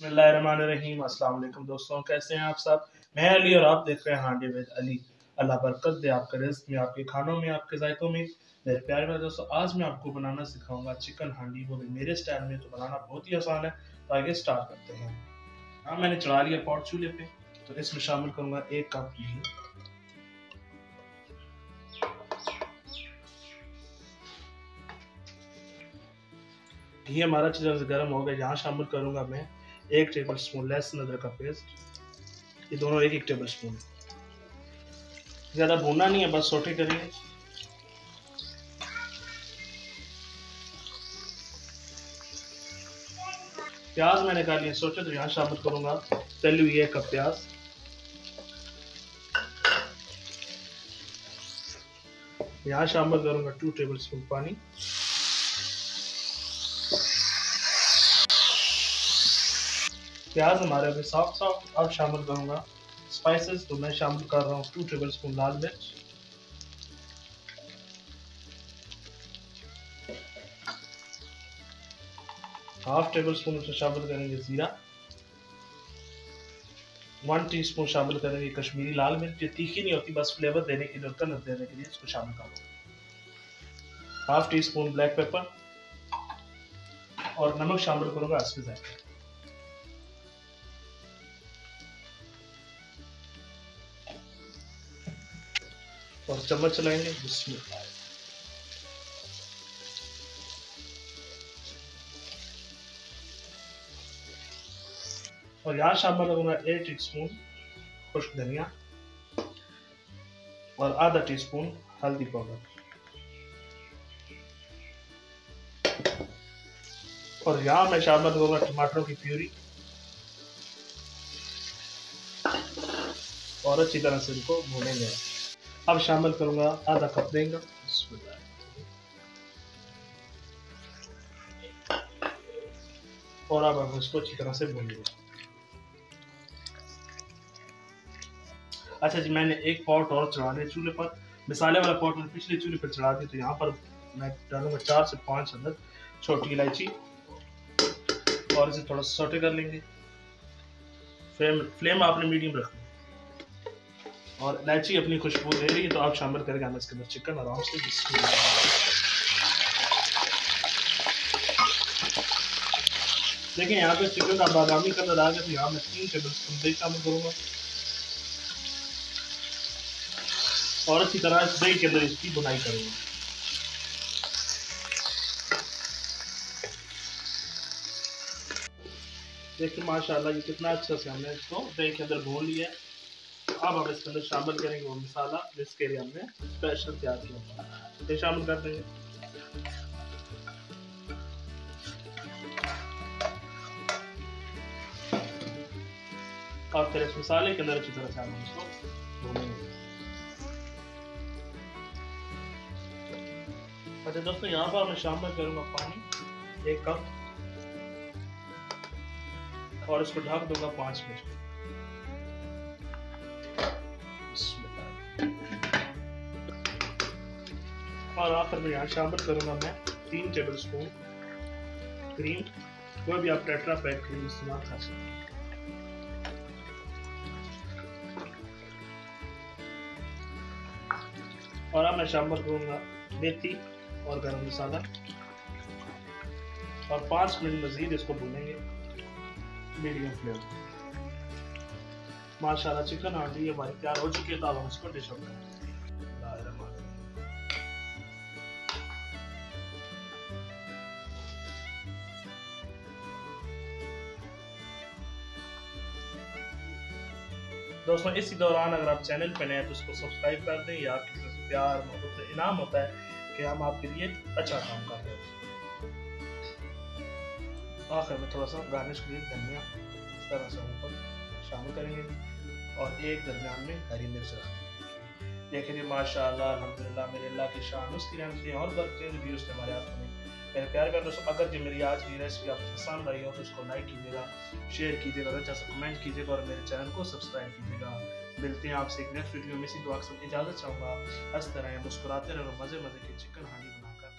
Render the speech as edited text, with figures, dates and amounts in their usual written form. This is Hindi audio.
बिस्मिल्लाहिर्रहमानिर्रहीम। अस्सलाम वालेकुम दोस्तों, कैसे हैं आप सब। मैं अली और आप देख रहे हैं हांडी विद अली। अल्लाह बरकत दे आपके रिज़्क़ में, आपके खानों में, आपके जायकों में। मेरे प्यारे मेरे दोस्तों, आज मैं आपको बनाना सिखाऊंगा चिकन हांडी, वो भी मेरे स्टाइल में। तो बनाना बहुत ही आसान है, तो आगे स्टार्ट करते हैं। हाँ, मैंने चढ़ा लिया पॉट चूल्हे पे। तो इसमें शामिल करूंगा 1 कप घी। घी हमारा अच्छी तरह से गर्म हो गया। यहाँ शामिल करूंगा मैं 1 टेबल स्पून लहसुन अदरक का पेस्ट। ये दोनों 1 टेबल स्पून। ज़्यादा भूनना नहीं है, बस सोटे करेंगे। प्याज मैंने कर लिया सोटे, तो यहाँ शामिल करूंगा तली हुई 1 कप प्याज। यहाँ शामिल करूंगा 2 टेबल स्पून पानी। प्याज हमारे अभी सॉफ्ट। अब शामिल करूंगा स्पाइसेस। तो मैं शामिल कर रहा हूँ 2 टेबल स्पून लाल मिर्च, 1/2 टेबल स्पून उसमें शामिल करेंगे जीरा, 1 टीस्पून शामिल करेंगे कश्मीरी लाल मिर्च। ये तीखी नहीं होती, बस फ्लेवर देने के लिए और कलर देने के लिए इसको शामिल करूँगा। 1/2 टीस्पून ब्लैक पेपर और नमक शामिल करूंगा इसके जायके। और चम्मच चलाएंगे। बिस्मिल्लाह। और यहाँ शामिल करूंगा 1 टीस्पून खुश्क धनिया और आधा टीस्पून हल्दी पाउडर। और यहाँ मैं शामिल करूंगा टमाटरों की प्यूरी और अच्छी तरह से इनको भूनेंगे। अब शामिल करूंगा आधा कप देंगे और अब हम इसको अच्छी तरह से भूनेंगे। अच्छा जी, मैंने एक पॉट और चढ़ा दिया चूल्हे पर। मिसाले वाला पॉट मैंने पिछले चूल्हे पर चढ़ा दिया। तो यहाँ पर मैं डालूंगा 4 से 5 अदद छोटी इलायची और इसे थोड़ा सौटे कर लेंगे। फ्लेम आपने मीडियम रखना। और इलायची अपनी खुशबू दे रही है, तो आप शामिल करेंगे हम इसके अंदर चिकन आराम से। देखिए यहाँ पे चिकन का बादामी कलर आ गया, तो यहाँ मैं 3 टेबल स्पून दही शामिल करूंगा और अच्छी तरह इस दही के अंदर इसकी बुनाई करूंगा। देखिए माशाल्लाह, ये कितना अच्छा से हमने इसको दही के अंदर भून लिया है। अब हम इसके अंदर शामिल करेंगे वो मसाला जिसके लिए हमने स्पेशल तैयार किया। तो शामिल कर देंगे। और फिर इस मसाले के अंदर अच्छी तरह से हम इसको भूनेंगे। अच्छा दोस्तों, यहाँ पर मैं शामिल करूंगा पानी 1 कप और इसको ढक दूंगा 5 मिनट। और आखिर में यहाँ शामिल करूंगा मैं 3 टेबल स्पून क्रीम। कोई भी आप टेट्रा पैक क्रीम इस्तेमाल कर सकते हैं। और अब मैं शामिल करूंगा मेथी और गरम मसाला और 5 मिनट मजीद इसको भूनेंगे मीडियम फ्लेम। माशाल्लाह चिकन हांडी हमारी तैयार हो चुकी है। तो अब हम इसको डिश आउट करेंगे। दोस्तों, इसी दौरान अगर आप चैनल पर नए हैं तो उसको सब्सक्राइब कर दें। या आपकी तरफ से प्यार मोहब्बत से इनाम होता है कि हम आपके लिए अच्छा काम कर रहे हैं। आखिर में थोड़ा सा गार्निश के लिए धनिया इस तरह से ऊपर शामिल करेंगे और एक दरमियान में हरी मिर्च रख देंगे। देखिए माशाल्लाह अल्हम्दुलिल्लाह, मेरे अल्लाह की शान उसकी रहमतें और बरकतें व्यूज़ हमारे हाथ में। मेरे प्यारे प्यारे दोस्तों, अगर जो मेरी आज की रेसिपी आपको पसंद आई हो तो इसको लाइक कीजिएगा, शेयर कीजिएगा और अच्छा सा कमेंट कीजिएगा और मेरे चैनल को सब्सक्राइब कीजिएगा। मिलते हैं आपसे एक नेक्स्ट वीडियो में। इसी दुआ के साथ इजाज़त चाहूँगा। हंसते रहें, मुस्कुराते रहें और मज़े मज़े के चिकन हांडी बनाकर